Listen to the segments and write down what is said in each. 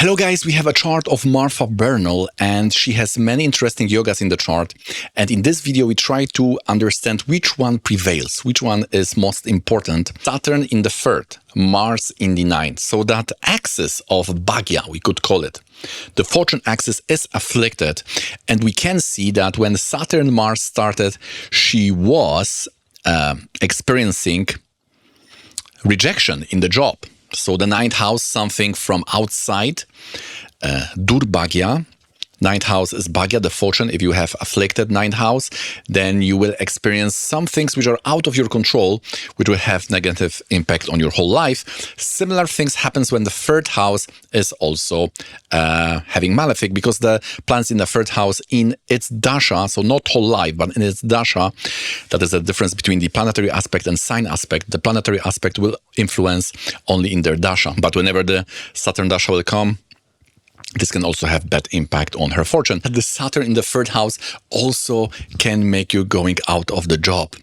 Hello guys, we have a chart of Martha Bernal and she has many interesting yogas in the chart. And in this video, we try to understand which one prevails, which one is most important. Saturn in the third, Mars in the ninth. So that axis of Bhagya, we could call it. The fortune axis is afflicted. And we can see that when Saturn-Mars started, she was experiencing rejection in the job. So the ninth house, something from outside, Durbhagya. Ninth house is Bhagya, the fortune. If you have afflicted ninth house, then you will experience some things which are out of your control, which will have negative impact on your whole life. Similar things happens when the third house is also having malefic, because the planets in the third house in its dasha, so not whole life, but in its dasha, that is the difference between the planetary aspect and sign aspect. The planetary aspect will influence only in their dasha. But whenever the Saturn dasha will come, this can also have bad impact on her fortune. The Saturn in the third house also can make you going out of the job.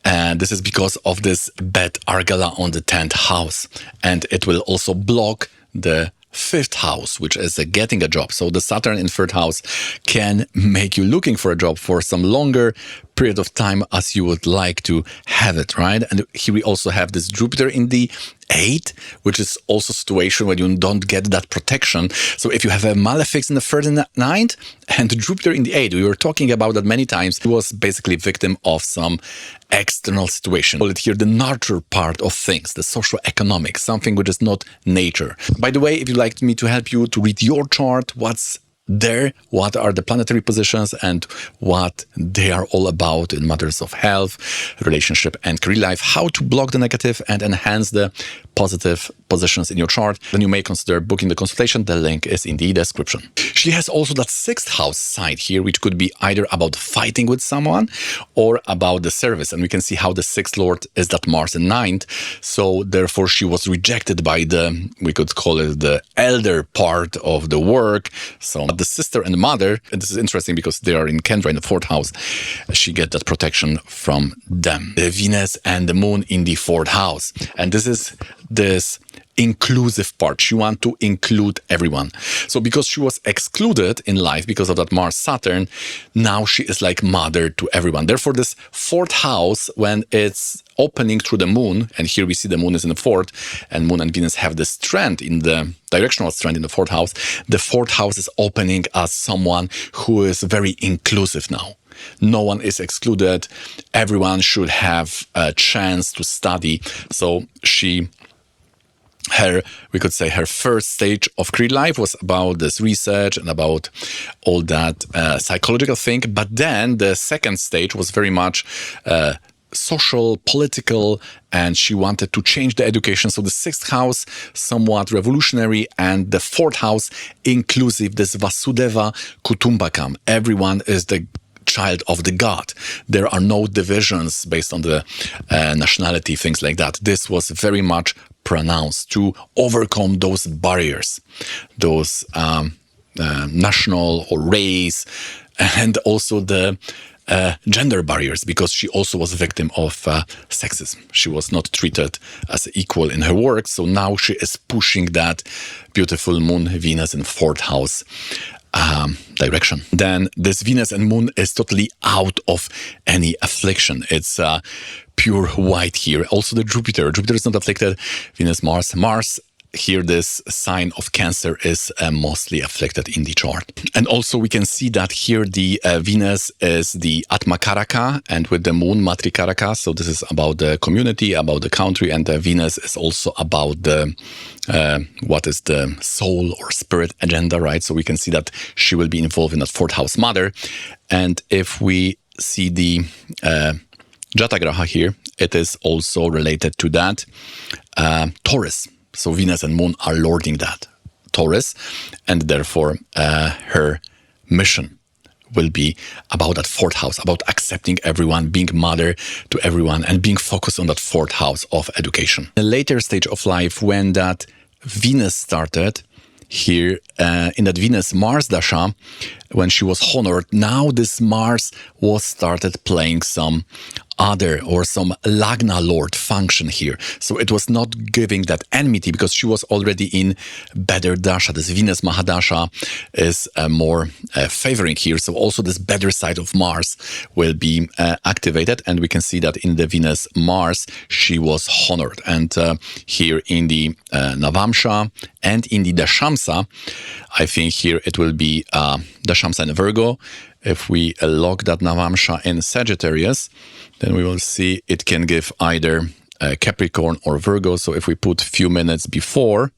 And this is because of this bad Argala on the 10th house. And it will also block the fifth house, which is getting a job. So the Saturn in third house can make you looking for a job for some longer period of time as you would like to have it, right? And here we also have this Jupiter in the 8th, which is also a situation where you don't get that protection. So if you have a malefics in the 3rd and the 9th and Jupiter in the 8th, we were talking about that many times, he was basically victim of some external situation. Call it here the nurture part of things, the socio-economic, something which is not nature. By the way, if you'd like me to help you to read your chart, what's there, what are the planetary positions and what they are all about in matters of health, relationship and career life, how to block the negative and enhance the positive positions in your chart, then you may consider booking the consultation. The link is in the description. She has also that sixth house side here, which could be either about fighting with someone or about the service. And we can see how the sixth lord is that Mars in ninth. So therefore she was rejected by the, we could call it the elder part of the work. So the sister and the mother, and this is interesting because they are in Kendra in the fourth house, she get that protection from them. The Venus and the moon in the fourth house. And this is this inclusive part. She wants to include everyone. So because she was excluded in life because of that Mars Saturn, now she is like mother to everyone. Therefore, this fourth house, when it's opening through the moon, and here we see the moon is in the fourth, and moon and Venus have this trend in the directional strand in the fourth house, the fourth house is opening as someone who is very inclusive now. No one is excluded. Everyone should have a chance to study. So we could say her first stage of career life was about this research and about all that psychological thing. But then the second stage was very much social, political, and she wanted to change the education. So the sixth house, somewhat revolutionary, and the fourth house, inclusive, this Vasudeva Kutumbakam. Everyone is the child of the god. There are no divisions based on the nationality, things like that. This was very much pronounced to overcome those barriers, those national or race, and also the gender barriers, because she also was a victim of sexism. She was not treated as equal in her work. So now she is pushing that beautiful moon, Venus in fourth house direction. Then this Venus and moon is totally out of any affliction. It's pure white here. Also the Jupiter is not afflicted. Venus, Mars here this sign of Cancer is mostly afflicted in the chart. And also we can see that here the Venus is the Atmakaraka and with the moon Matrikaraka. So this is about the community, about the country, and the Venus is also about the what is the soul or spirit agenda, right? So we can see that she will be involved in that fourth house mother. And if we see the Jatagraha here, it is also related to that Taurus. So Venus and moon are lording that Taurus, and therefore her mission will be about that fourth house, about accepting everyone, being mother to everyone, and being focused on that fourth house of education. The later stage of life, when that Venus started, here in that Venus-Mars dasha, when she was honored, now this Mars was started playing some other or some Lagna Lord function here. So it was not giving that enmity because she was already in better dasha. This Venus Mahadasha is more favoring here. So also this better side of Mars will be activated. And we can see that in the Venus Mars, she was honored. And here in the Navamsha and in the Dashamsa, I think here it will be Dashamsa and Virgo. If we log that Navamsha in Sagittarius, then we will see it can give either Capricorn or Virgo. So if we put few minutes before,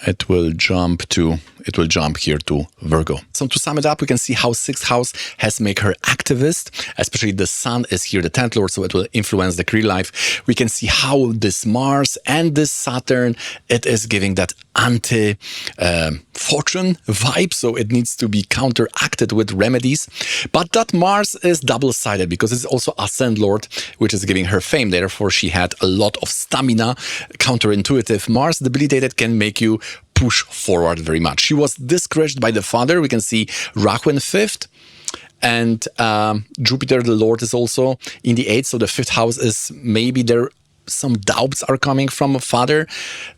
it will jump here to Virgo. So to sum it up, we can see how 6th house has made her activist, especially the Sun is here, the 10th Lord, so it will influence the career life. We can see how this Mars and this Saturn, it is giving that anti-fortune vibe, so it needs to be counteracted with remedies. But that Mars is double-sided because it's also Ascendant Lord, which is giving her fame. Therefore, she had a lot of stamina. Counterintuitive Mars debilitated can make you push forward very much. She was discouraged by the father. We can see Rahu in 5th. And Jupiter, the Lord, is also in the 8th. So the 5th house is maybe there. Some doubts are coming from a father.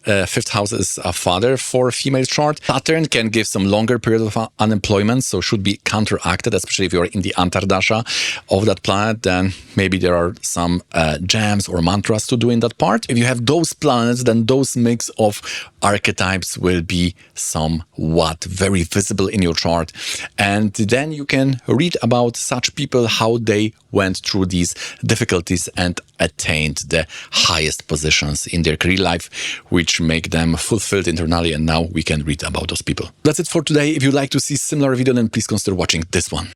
5th house is a father for a female chart. Saturn can give some longer period of unemployment, so should be counteracted, especially if you're in the Antardasha of that planet. Then maybe there are some jams or mantras to do in that part. If you have those planets, then those mix of archetypes will be somewhat very visible in your chart. And then you can read about such people, how they went through these difficulties and attained the highest positions in their career life, which make them fulfilled internally. And now we can read about those people. That's it for today. If you'd like to see similar video, then please consider watching this one.